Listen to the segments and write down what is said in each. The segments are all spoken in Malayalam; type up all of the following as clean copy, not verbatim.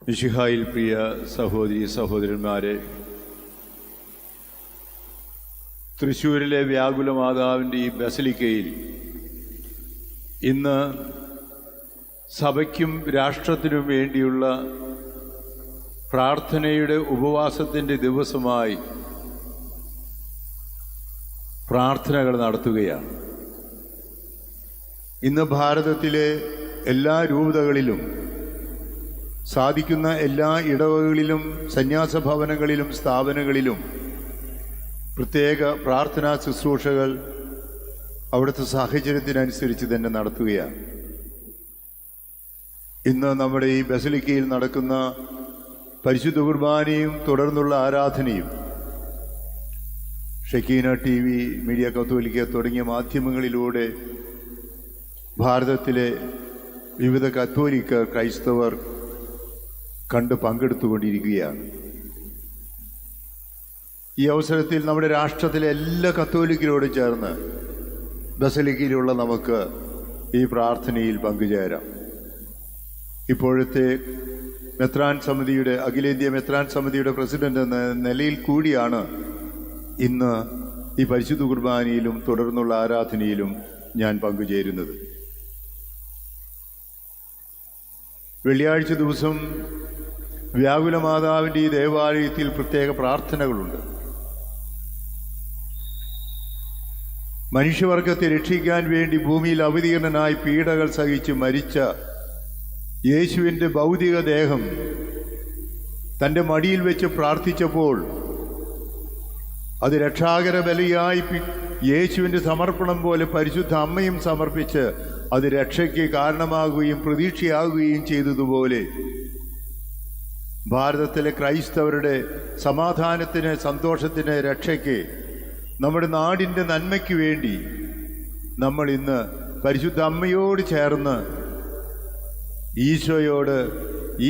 മിശിഹായിൽ പ്രിയ സഹോദരി സഹോദരന്മാരെ, തൃശ്ശൂരിലെ വ്യാകുല മാതാവിൻ്റെ ഈ ബസലിക്കയിൽ ഇന്ന് സഭയ്ക്കും രാഷ്ട്രത്തിനും വേണ്ടിയുള്ള പ്രാർത്ഥനയുടെ ഉപവാസത്തിൻ്റെ ദിവസമായി പ്രാർത്ഥനകൾ നടത്തുകയാണ്. ഇന്ന് ഭാരതത്തിലെ എല്ലാ രൂപതകളിലും സാധിക്കുന്ന എല്ലാ ഇടവകളിലും സന്യാസ ഭവനങ്ങളിലും സ്ഥാപനങ്ങളിലും പ്രത്യേക പ്രാർത്ഥനാ ശുശ്രൂഷകൾ അവിടുത്തെ സാഹചര്യത്തിനനുസരിച്ച് തന്നെ നടത്തുകയാണ്. ഇന്ന് നമ്മുടെ ഈ ബസലിക്കയിൽ നടക്കുന്ന പരിശുദ്ധ കുർബാനയും തുടർന്നുള്ള ആരാധനയും ഷെക്കീന TV, മീഡിയ കത്തോലിക്ക തുടങ്ങിയ മാധ്യമങ്ങളിലൂടെ ഭാരതത്തിലെ വിവിധ കത്തോലിക്ക ക്രൈസ്തവർ കണ്ട് പങ്കെടുത്തുകൊണ്ടിരിക്കുകയാണ്. ഈ അവസരത്തിൽ നമ്മുടെ രാഷ്ട്രത്തിലെ എല്ലാ കത്തോലിക്കരോടും ചേർന്ന് ബസലിക്കയിലുള്ള നമുക്ക് ഈ പ്രാർത്ഥനയിൽ പങ്കുചേരാം. ഇപ്പോഴത്തെ മെത്രാൻ സമിതിയുടെ അഖിലേന്ത്യാ മെത്രാൻ സമിതിയുടെ പ്രസിഡന്റ് എന്ന നിലയിൽ കൂടിയാണ് ഇന്ന് ഈ പരിശുദ്ധ കുർബാനയിലും തുടർന്നുള്ള ആരാധനയിലും ഞാൻ പങ്കുചേരുന്നത്. വെള്ളിയാഴ്ച ദിവസം വ്യാകുല മാതാവിൻ്റെ ഈ ദേവാലയത്തിൽ പ്രത്യേക പ്രാർത്ഥനകളുണ്ട്. മനുഷ്യവർഗത്തെ രക്ഷിക്കാൻ വേണ്ടി ഭൂമിയിൽ അവതീർണനായി പീഡകൾ സഹിച്ച് മരിച്ച യേശുവിൻ്റെ ഭൗതിക ദേഹം തൻ്റെ മടിയിൽ വെച്ച് പ്രാർത്ഥിച്ചപ്പോൾ അത് രക്ഷാകര ബലിയായി യേശുവിൻ്റെ സമർപ്പണം പോലെ പരിശുദ്ധ അമ്മയും സമർപ്പിച്ച് അത് രക്ഷയ്ക്ക് കാരണമാകുകയും പ്രതീക്ഷയാകുകയും ചെയ്തതുപോലെ ഭാരതത്തിലെ ക്രൈസ്തവരുടെ സമാധാനത്തിന്, സന്തോഷത്തിന്, രക്ഷയ്ക്ക്, നമ്മുടെ നാടിൻ്റെ നന്മയ്ക്ക് വേണ്ടി നമ്മൾ ഇന്ന് പരിശുദ്ധ അമ്മയോട് ചേർന്ന്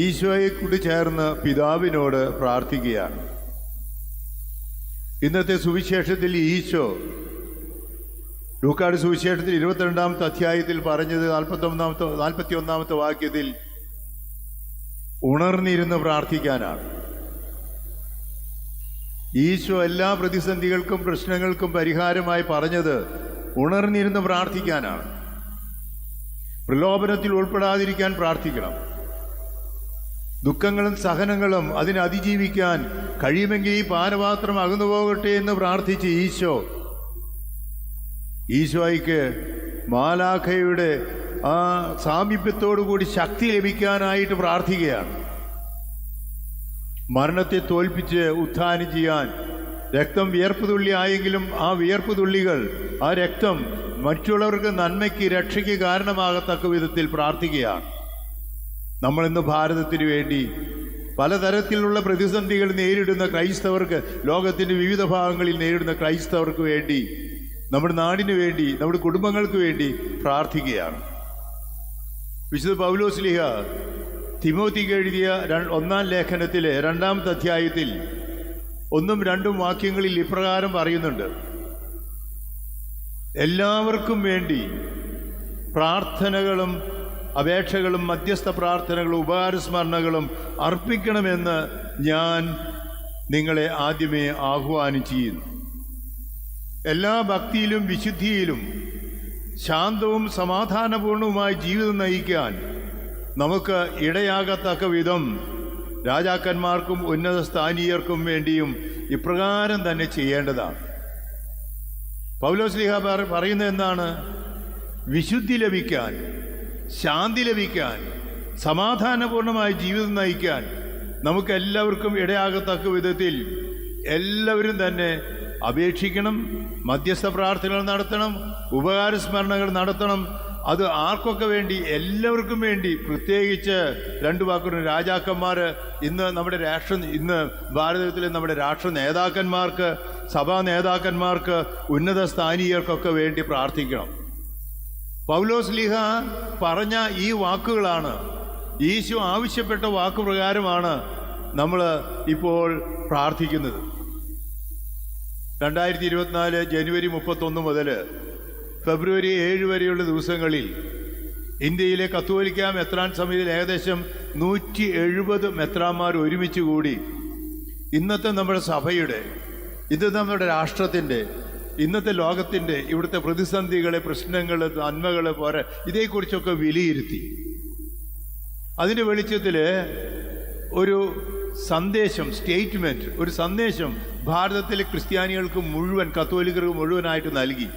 ഈശോയെ കൂടി ചേർന്ന് പിതാവിനോട് പ്രാർത്ഥിക്കുകയാണ്. ഇന്നത്തെ സുവിശേഷത്തിൽ ഈശോ ലൂക്കായുടെ സുവിശേഷത്തിൽ 22-ാമത്തെ അധ്യായത്തിൽ പറഞ്ഞത് 41-ാമത്തെ വാക്യത്തിൽ ഉണർന്നിരുന്ന് പ്രാർത്ഥിക്കാനാണ്. ഈശോ എല്ലാ പ്രതിസന്ധികൾക്കും പ്രശ്നങ്ങൾക്കും പരിഹാരമായി പറഞ്ഞത് ഉണർന്നിരുന്ന് പ്രാർത്ഥിക്കാനാണ്. പ്രലോഭനത്തിൽ ഉൾപ്പെടാതിരിക്കാൻ പ്രാർത്ഥിക്കണം. ദുഃഖങ്ങളും സഹനങ്ങളും അതിനെ അതിജീവിക്കാൻ കഴിയുമെങ്കിൽ ഈ പാനപാത്രം അകന്നു പോകട്ടെ എന്ന് പ്രാർത്ഥിച്ച് ഈശോയ്ക്ക് മാലാഖയുടെ ആ സാമീപ്യത്തോടുകൂടി ശക്തി ലഭിക്കാനായിട്ട് പ്രാർത്ഥിക്കുകയാണ്. മരണത്തെ തോൽപ്പിച്ച് ഉത്ഥാനം ചെയ്യാൻ രക്തം വിയർപ്പ് തുള്ളി ആയെങ്കിലും ആ വിയർപ്പ് തുള്ളികൾ, ആ രക്തം മറ്റുള്ളവർക്ക് നന്മയ്ക്ക്, രക്ഷയ്ക്ക് കാരണമാകത്തക്ക വിധത്തിൽ പ്രാർത്ഥിക്കുകയാണ്. നമ്മളിന്ന് ഭാരതത്തിന് വേണ്ടി പലതരത്തിലുള്ള പ്രതിസന്ധികൾ നേരിടുന്ന ക്രൈസ്തവർക്ക്, ലോകത്തിൻ്റെ വിവിധ ഭാഗങ്ങളിൽ നേരിടുന്ന ക്രൈസ്തവർക്ക് വേണ്ടി, നമ്മുടെ നാടിന് വേണ്ടി, നമ്മുടെ കുടുംബങ്ങൾക്ക് വേണ്ടി പ്രാർത്ഥിക്കുകയാണ്. വിശുദ്ധ പൗലോസ്ലീഹ തിമോത്തിക്ക് എഴുതിയ 1-ാം ലേഖനത്തിലെ 2-ാമത്തെ അധ്യായത്തിൽ 1-2 വാക്യങ്ങളിൽ ഇപ്രകാരം പറയുന്നുണ്ട്: എല്ലാവർക്കും വേണ്ടി പ്രാർത്ഥനകളും അപേക്ഷകളും മധ്യസ്ഥ പ്രാർത്ഥനകളും ഉപകാരസ്മരണകളും അർപ്പിക്കണമെന്ന് ഞാൻ നിങ്ങളെ ആദ്യമേ ആഹ്വാനം ചെയ്യുന്നു. എല്ലാ ഭക്തിയിലും വിശുദ്ധിയിലും ശാന്തവും സമാധാനപൂർണവുമായി ജീവിതം നയിക്കാൻ നമുക്ക് ഇടയാകത്തക്ക വിധം രാജാക്കന്മാർക്കും ഉന്നത സ്ഥാനീയർക്കും വേണ്ടിയും ഇപ്രകാരം തന്നെ ചെയ്യേണ്ടതാണ്. പൗലോസ്ലീഹ പറയുന്നത് എന്താണ്? വിശുദ്ധി ലഭിക്കാൻ, ശാന്തി ലഭിക്കാൻ, സമാധാനപൂർണമായി ജീവിതം നയിക്കാൻ നമുക്കെല്ലാവർക്കും ഇടയാകത്തക്ക വിധത്തിൽ എല്ലാവരും തന്നെ അപേക്ഷിക്കണം, മധ്യസ്ഥ പ്രാർത്ഥനകൾ നടത്തണം, ഉപകാരസ്മരണകൾ നടത്തണം. അത് ആർക്കൊക്കെ വേണ്ടി? എല്ലാവർക്കും വേണ്ടി. പ്രത്യേകിച്ച് 2 വാക്കുകൾ, രാജാക്കന്മാർ, ഇന്ന് ഭാരതത്തിലെ നമ്മുടെ രാഷ്ട്ര നേതാക്കന്മാർക്ക്, സഭാ നേതാക്കന്മാർക്ക്, ഉന്നത സ്ഥാനീയർക്കൊക്കെ വേണ്ടി പ്രാർത്ഥിക്കണം. പൗലോസ്ലീഹ പറഞ്ഞ ഈ വാക്കുകളാണ്, ഈശോ ആവശ്യപ്പെട്ട വാക്കുപ്രകാരമാണ് നമ്മൾ ഇപ്പോൾ പ്രാർത്ഥിക്കുന്നത്. 2024 ജനുവരി 31 മുതൽ ഫെബ്രുവരി 7 വരെയുള്ള ദിവസങ്ങളിൽ ഇന്ത്യയിലെ കത്തോലിക്ക മെത്രാൻ സമിതിയിൽ ഏകദേശം 170 മെത്രാന്മാർ ഒരുമിച്ച് കൂടി ഇന്നത്തെ നമ്മുടെ സഭയുടെ, ഇന്നത്തെ നമ്മുടെ രാഷ്ട്രത്തിൻ്റെ, ഇന്നത്തെ ലോകത്തിൻ്റെ ഇവിടുത്തെ പ്രതിസന്ധികളെ, പ്രശ്നങ്ങൾ, നന്മകൾ പോരെ ഇതേക്കുറിച്ചൊക്കെ വിലയിരുത്തി. അതിൻ്റെ വെളിച്ചത്തിൽ ഒരു സന്ദേശം, സ്റ്റേറ്റ്മെൻറ്റ്, ഒരു സന്ദേശം ഭാരതത്തിലെ ക്രിസ്ത്യാനികൾക്ക് മുഴുവൻ, കത്തോലിക്കർക്ക് മുഴുവനായിട്ട് നൽകി.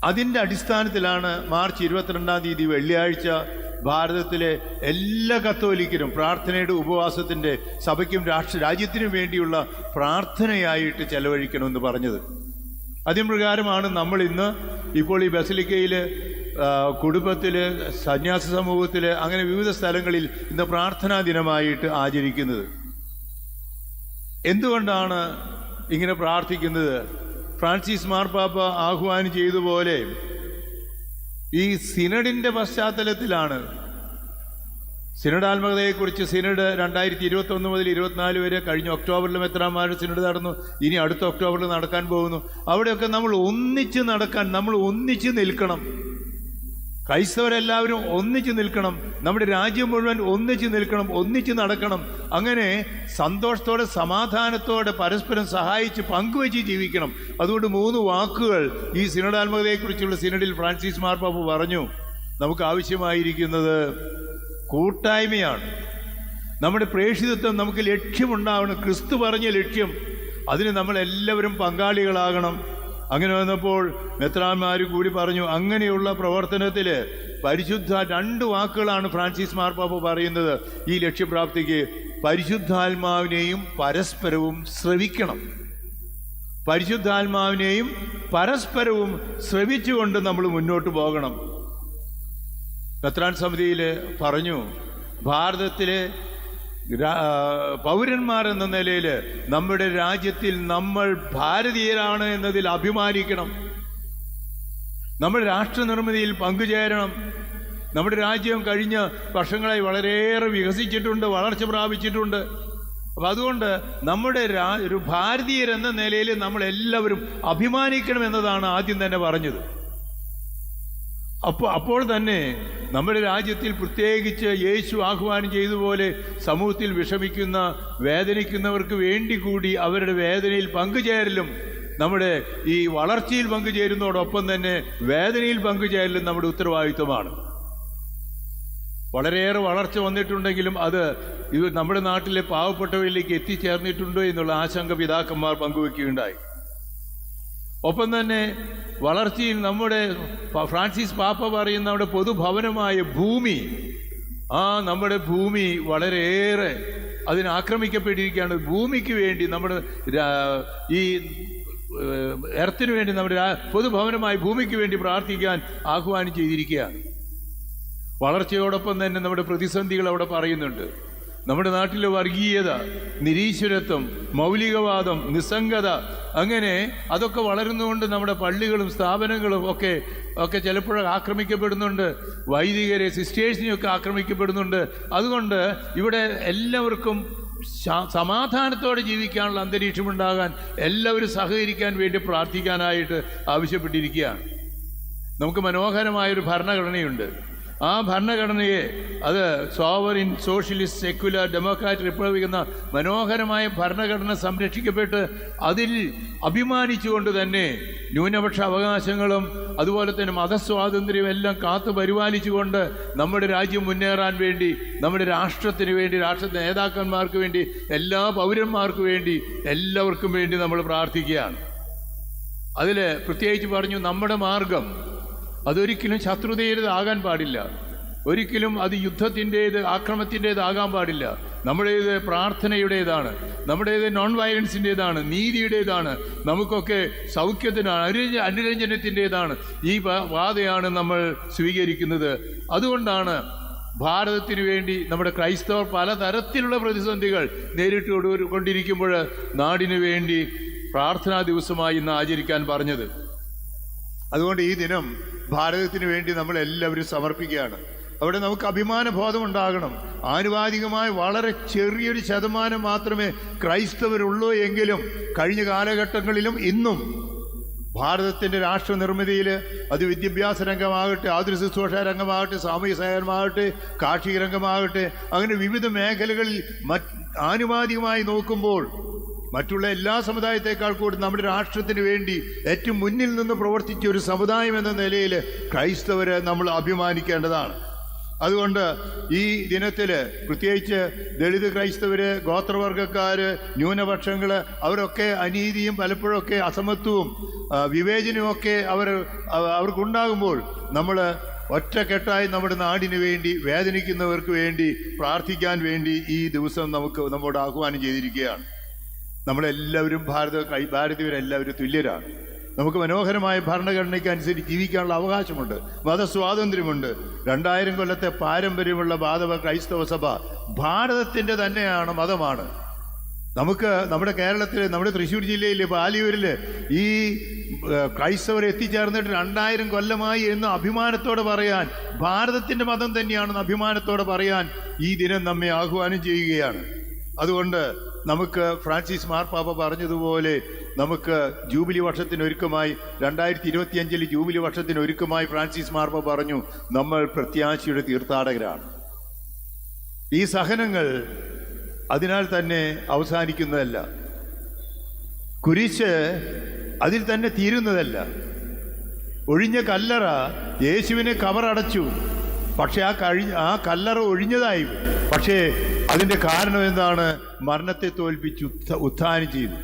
അതിൻ്റെ അടിസ്ഥാനത്തിലാണ് മാർച്ച് 22-ാം തീയതി വെള്ളിയാഴ്ച ഭാരതത്തിലെ എല്ലാ കത്തോലിക്കരും പ്രാർത്ഥനയുടെ, ഉപവാസത്തിൻ്റെ, സഭയ്ക്കും രാജ്യത്തിനും വേണ്ടിയുള്ള പ്രാർത്ഥനയായിട്ട് ചെലവഴിക്കണമെന്ന് പറഞ്ഞത്. അതിന് പ്രകാരമാണ് നമ്മൾ ഇന്ന് ഇപ്പോൾ ഈ ബസിലിക്കയിൽ, കുടുംബത്തിൽ, സന്യാസ സമൂഹത്തിൽ, അങ്ങനെ വിവിധ സ്ഥലങ്ങളിൽ ഇന്ന് പ്രാർത്ഥനാ ദിനമായിട്ട് ആചരിക്കുന്നത്. എന്തുകൊണ്ടാണ് ഇങ്ങനെ പ്രാർത്ഥിക്കുന്നത്? ഫ്രാൻസിസ് മാർപ്പാപ്പ ആഹ്വാനം ചെയ്തതുപോലെ ഈ സിനഡിൻ്റെ പശ്ചാത്തലത്തിലാണ്. സിനഡാത്മകതയെക്കുറിച്ച് സിനഡ് 2021 മുതൽ 24 വരെ, കഴിഞ്ഞ ഒക്ടോബറിൽ മെത്രാന്മാരുടെ സിനഡ് നടന്നു, ഇനി അടുത്ത ഒക്ടോബറിൽ നടക്കാൻ പോകുന്നു. അവിടെയൊക്കെ നമ്മൾ ഒന്നിച്ച് നടക്കാൻ, നമ്മൾ ഒന്നിച്ച് നിൽക്കണം. ക്രൈസ്തവരെല്ലാവരും ഒന്നിച്ച് നിൽക്കണം. നമ്മുടെ രാജ്യം മുഴുവൻ ഒന്നിച്ച് നിൽക്കണം, ഒന്നിച്ച് നടക്കണം. അങ്ങനെ സന്തോഷത്തോടെ, സമാധാനത്തോടെ, പരസ്പരം സഹായിച്ച് പങ്കുവെച്ച് ജീവിക്കണം. അതുകൊണ്ട് 3 വാക്കുകൾ ഈ സിനഡാത്മകതയെക്കുറിച്ചുള്ള സിനഡിൽ ഫ്രാൻസിസ് മാർപ്പാപ്പ പറഞ്ഞു. നമുക്ക് ആവശ്യമായിരിക്കുന്നത് കൂട്ടായ്മയാണ്. നമ്മുടെ പ്രേക്ഷിതത്വം നമുക്ക് ലക്ഷ്യമുണ്ടാവണം, ക്രിസ്തു പറഞ്ഞ ലക്ഷ്യം. അതിന് നമ്മളെല്ലാവരും പങ്കാളികളാകണം. അങ്ങനെ വന്നപ്പോൾ മെത്രാന്മാർ കൂടി പറഞ്ഞു, അങ്ങനെയുള്ള പ്രവർത്തനത്തിൽ പരിശുദ്ധ 2 വാക്കുകളാണ് ഫ്രാൻസിസ് മാർപ്പാപ്പ പറയുന്നത് ഈ ലക്ഷ്യപ്രാപ്തിക്ക്. പരിശുദ്ധാത്മാവിനെയും പരസ്പരവും ശ്രവിക്കണം. പരിശുദ്ധാത്മാവിനെയും പരസ്പരവും ശ്രവിച്ചുകൊണ്ട് നമ്മൾ മുന്നോട്ട് പോകണം. മെത്രാൻ സമിതിയിൽ പറഞ്ഞു, ഭാരതത്തിലെ പൗരന്മാർ എന്ന നിലയിൽ നമ്മുടെ രാജ്യത്തിൽ നമ്മൾ ഭാരതീയരാണ് എന്നതിൽ അഭിമാനിക്കണം. നമ്മുടെ രാഷ്ട്ര നിർമ്മിതിയിൽ പങ്കുചേരണം. നമ്മുടെ രാജ്യം കഴിഞ്ഞ വർഷങ്ങളായി വളരെയേറെ വികസിച്ചിട്ടുണ്ട്, വളർച്ച പ്രാപിച്ചിട്ടുണ്ട്. അപ്പം അതുകൊണ്ട് നമ്മുടെ ഒരു ഭാരതീയരെന്ന നിലയിൽ നമ്മളെല്ലാവരും അഭിമാനിക്കണം എന്നതാണ് ആദ്യം തന്നെ പറഞ്ഞത്. അപ്പോൾ തന്നെ നമ്മുടെ രാജ്യത്തിൽ, പ്രത്യേകിച്ച് യേശു ആഹ്വാനം ചെയ്തതുപോലെ, സമൂഹത്തിൽ വിഷമിക്കുന്ന, വേദനിക്കുന്നവർക്ക് വേണ്ടി കൂടി അവരുടെ വേദനയിൽ പങ്കുചേരലും, നമ്മുടെ ഈ വളർച്ചയിൽ പങ്കുചേരുന്നതോടൊപ്പം തന്നെ വേദനയിൽ പങ്കുചേരലും നമ്മുടെ ഉത്തരവാദിത്വമാണ്. വളരെയേറെ വളർച്ച വന്നിട്ടുണ്ടെങ്കിലും അത് നമ്മുടെ നാട്ടിലെ പാവപ്പെട്ടവരിലേക്ക് എത്തിച്ചേർന്നിട്ടുണ്ടോ എന്നുള്ള ആശങ്ക പിതാക്കന്മാർ പങ്കുവെക്കുകയുണ്ടായി. ഒപ്പം തന്നെ വളർച്ചയിൽ നമ്മുടെ ഫ്രാൻസിസ് പാപ്പ പറയുന്ന നമ്മുടെ പൊതുഭവനമായ ഭൂമി, നമ്മുടെ ഭൂമി വളരെയേറെ അതിന് ആക്രമിക്കപ്പെട്ടിരിക്കുകയാണ്. ഭൂമിക്ക് വേണ്ടി, നമ്മുടെ ഈ എർത്തിന് വേണ്ടി, നമ്മുടെ പൊതുഭവനമായ ഭൂമിക്ക് വേണ്ടി പ്രാർത്ഥിക്കാൻ ആഹ്വാനം ചെയ്തിരിക്കുകയാണ്. വളർച്ചയോടൊപ്പം തന്നെ നമ്മുടെ പ്രതിസന്ധികൾ അവിടെ പറയുന്നുണ്ട്. നമ്മുടെ നാട്ടിലെ വർഗീയത, നിരീശ്വരത്വം, മൗലികവാദം, നിസ്സംഗത, അങ്ങനെ അതൊക്കെ വളരുന്നതുകൊണ്ട് നമ്മുടെ പള്ളികളും സ്ഥാപനങ്ങളും ഒക്കെ ചിലപ്പോഴൊക്കെ ആക്രമിക്കപ്പെടുന്നുണ്ട്. വൈദികരെ, സിസ്റ്റേഴ്സിനെയൊക്കെ ആക്രമിക്കപ്പെടുന്നുണ്ട്. അതുകൊണ്ട് ഇവിടെ എല്ലാവർക്കും സമാധാനത്തോടെ ജീവിക്കാനുള്ള അന്തരീക്ഷമുണ്ടാകാൻ എല്ലാവരും സഹകരിക്കാൻ വേണ്ടി പ്രാർത്ഥിക്കാനായിട്ട് ആവശ്യപ്പെട്ടിരിക്കുകയാണ്. നമുക്ക് മനോഹരമായൊരു ഭരണഘടനയുണ്ട്. ആ ഭരണഘടനയെ, അത് sovereign, socialist, secular, democrat, republic എന്ന മനോഹരമായ ഭരണഘടന സംരക്ഷിക്കപ്പെട്ട് അതിൽ അഭിമാനിച്ചുകൊണ്ട് തന്നെ ന്യൂനപക്ഷ അവകാശങ്ങളും അതുപോലെ തന്നെ മതസ്വാതന്ത്ര്യവും എല്ലാം കാത്തു പരിപാലിച്ചുകൊണ്ട് നമ്മുടെ രാജ്യം മുന്നേറാൻ വേണ്ടി, നമ്മുടെ രാഷ്ട്രത്തിന് വേണ്ടി, രാഷ്ട്ര നേതാക്കന്മാർക്ക് വേണ്ടി, എല്ലാ പൗരന്മാർക്ക് വേണ്ടി, എല്ലാവർക്കും വേണ്ടി നമ്മൾ പ്രാർത്ഥിക്കുകയാണ്. അതിൽ പ്രത്യേകിച്ച് പറഞ്ഞു, നമ്മുടെ മാർഗം അതൊരിക്കലും ശത്രുതയുടേതാകാൻ പാടില്ല. ഒരിക്കലും അത് യുദ്ധത്തിൻ്റേത്, ആക്രമത്തിൻ്റേതാകാൻ പാടില്ല. നമ്മുടേത് പ്രാർത്ഥനയുടേതാണ്, നമ്മുടേത് നോൺ വയലൻസിൻ്റേതാണ്, നീതിയുടേതാണ്, നമുക്കൊക്കെ സൗഖ്യത്തിനാണ്, അനുരഞ്ജനത്തിൻ്റേതാണ്. ഈ പാതയാണ് നമ്മൾ സ്വീകരിക്കുന്നത്. അതുകൊണ്ടാണ് ഭാരതത്തിന് വേണ്ടി നമ്മുടെ ക്രൈസ്തവർ പലതരത്തിലുള്ള പ്രതിസന്ധികൾ നേരിട്ട് കൊണ്ടിരിക്കുമ്പോൾ നാടിനു വേണ്ടി പ്രാർത്ഥനാ ദിവസമായി ഇന്ന് ആചരിക്കാൻ പറഞ്ഞത്. അതുകൊണ്ട് ഈ ദിനം ഭാരതത്തിന് വേണ്ടി നമ്മൾ എല്ലാവരും സമർപ്പിക്കുകയാണ്. അവിടെ നമുക്ക് അഭിമാനബോധം ഉണ്ടാകണം. ആനുപാതികമായി വളരെ ചെറിയൊരു ശതമാനം മാത്രമേ ക്രൈസ്തവരുള്ളൂ എങ്കിലും കഴിഞ്ഞ കാലഘട്ടങ്ങളിലും ഇന്നും ഭാരതത്തിൻ്റെ രാഷ്ട്ര നിർമ്മിതിയിൽ അത് വിദ്യാഭ്യാസ രംഗമാകട്ടെ, ആതുര ശുശ്രൂഷ രംഗമാകട്ടെ, സാമൂഹിക സേവനമാകട്ടെ, കാർഷിക രംഗമാകട്ടെ, അങ്ങനെ വിവിധ മേഖലകളിൽ ആനുപാതികമായി നോക്കുമ്പോൾ മറ്റുള്ള എല്ലാ സമുദായത്തെക്കാൾ കൂടി നമ്മുടെ രാഷ്ട്രത്തിന് വേണ്ടി ഏറ്റവും മുന്നിൽ നിന്ന് പ്രവർത്തിച്ച ഒരു സമുദായം എന്ന നിലയിൽ ക്രൈസ്തവരെ നമ്മൾ അഭിമാനിക്കേണ്ടതാണ്. അതുകൊണ്ട് ഈ ദിനത്തിൽ പ്രത്യേകിച്ച് ദളിത് ക്രൈസ്തവർ, ഗോത്രവർഗക്കാർ, ന്യൂനപക്ഷങ്ങൾ, അവരൊക്കെ അനീതിയും പലപ്പോഴൊക്കെ അസമത്വവും വിവേചനവുമൊക്കെ അവർക്കുണ്ടാകുമ്പോൾ നമ്മൾ ഒറ്റക്കെട്ടായി നമ്മുടെ നാടിന് വേണ്ടി, വേദനിക്കുന്നവർക്ക് വേണ്ടി പ്രാർത്ഥിക്കാൻ വേണ്ടി ഈ ദിവസം നമ്മോട് ആഹ്വാനം ചെയ്തിരിക്കുകയാണ്. നമ്മളെല്ലാവരും ഭാരതീയരെല്ലാവരും തുല്യരാണ്. നമുക്ക് മനോഹരമായ ഭരണഘടനയ്ക്ക് അനുസരിച്ച് ജീവിക്കാനുള്ള അവകാശമുണ്ട്, മതസ്വാതന്ത്ര്യമുണ്ട്. 2000 കൊല്ലത്തെ പാരമ്പര്യമുള്ള ക്രൈസ്തവ സഭ ഭാരതത്തിൻ്റെ തന്നെയാണ്, മതമാണ്. നമുക്ക് നമ്മുടെ കേരളത്തിൽ, നമ്മുടെ തൃശ്ശൂർ ജില്ലയിൽ പാലിയൂരിൽ ഈ ക്രൈസ്തവർ എത്തിച്ചേർന്നിട്ട് 2000 കൊല്ലമായി എന്ന് അഭിമാനത്തോടെ പറയാൻ, ഭാരതത്തിൻ്റെ മതം തന്നെയാണെന്ന് അഭിമാനത്തോടെ പറയാൻ ഈ ദിനം നമ്മെ ആഹ്വാനം ചെയ്യുകയാണ്. അതുകൊണ്ട് നമുക്ക് ഫ്രാൻസിസ് മാർപ്പാപ്പ പറഞ്ഞതുപോലെ നമുക്ക് ജൂബിലി വർഷത്തിനൊരുക്കമായി 2025 ജൂബിലി വർഷത്തിനൊരുക്കമായി ഫ്രാൻസിസ് മാർപ്പാപ്പ പറഞ്ഞു, നമ്മൾ പ്രത്യാശയുടെ തീർത്ഥാടകരാണ്. ഈ സഹനങ്ങൾ അതിനാൽ തന്നെ അവസാനിക്കുന്നതല്ല, കുരിശ് അതിൽ തന്നെ തീരുന്നതല്ല. ഒഴിഞ്ഞ കല്ലറ, യേശുവിനെ കബറടച്ചു, പക്ഷെ ആ കല്ലറ ഒഴിഞ്ഞതായി. പക്ഷേ അതിൻ്റെ കാരണം എന്താണ്? മരണത്തെ തോൽപ്പിച്ച് ഉത്ഥാനം ചെയ്തു.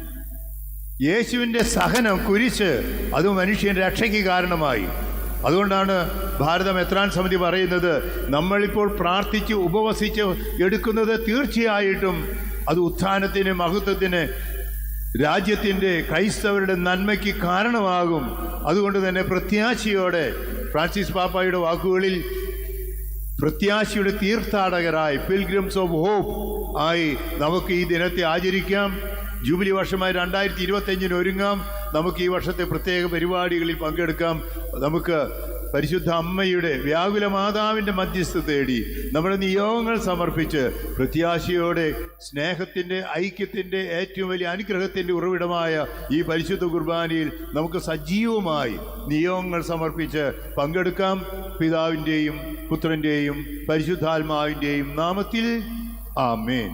യേശുവിൻ്റെ സഹനം, കുരിശ്, അത് മനുഷ്യൻ രക്ഷയ്ക്ക് കാരണമായി. അതുകൊണ്ടാണ് ഭാരതം മെത്രാൻ സമിതി പറയുന്നത്, നമ്മളിപ്പോൾ പ്രാർത്ഥിച്ച് ഉപവസിച്ച് എടുക്കുന്നത് തീർച്ചയായിട്ടും അത് ഉത്ഥാനത്തിന്, മഹത്വത്തിന്, രാജ്യത്തിൻ്റെ, ക്രൈസ്തവരുടെ നന്മയ്ക്ക് കാരണമാകും. അതുകൊണ്ട് തന്നെ പ്രത്യാശയോടെ, ഫ്രാൻസിസ് പാപ്പായുടെ വാക്കുകളിൽ, പ്രത്യാശയുടെ തീർത്ഥാടകരായി, പിൽഗ്രിംസ് ഓഫ് ഹോപ്പ് ആയി നമുക്ക് ഈ ദിനത്തെ ആചരിക്കാം. ജൂബിലി വർഷമായി 2025 ഒരുങ്ങാം. നമുക്ക് ഈ വർഷത്തെ പ്രത്യേക പരിപാടികളിൽ പങ്കെടുക്കാം. നമുക്ക് പരിശുദ്ധ അമ്മയുടെ, വ്യാകുല മാതാവിൻ്റെ മധ്യസ്ഥ തേടി നമ്മുടെ നിയോഗങ്ങൾ സമർപ്പിച്ച് പ്രത്യാശയോടെ സ്നേഹത്തിൻ്റെ, ഐക്യത്തിൻ്റെ, ഏറ്റവും വലിയ അനുഗ്രഹത്തിൻ്റെ ഉറവിടമായ ഈ പരിശുദ്ധ കുർബാനയിൽ നമുക്ക് സജീവമായി നിയോഗങ്ങൾ സമർപ്പിച്ച് പങ്കെടുക്കാം. പിതാവിൻ്റെയും പുത്രൻ്റെയും പരിശുദ്ധാത്മാവിൻ്റെയും നാമത്തിൽ ആമേൻ.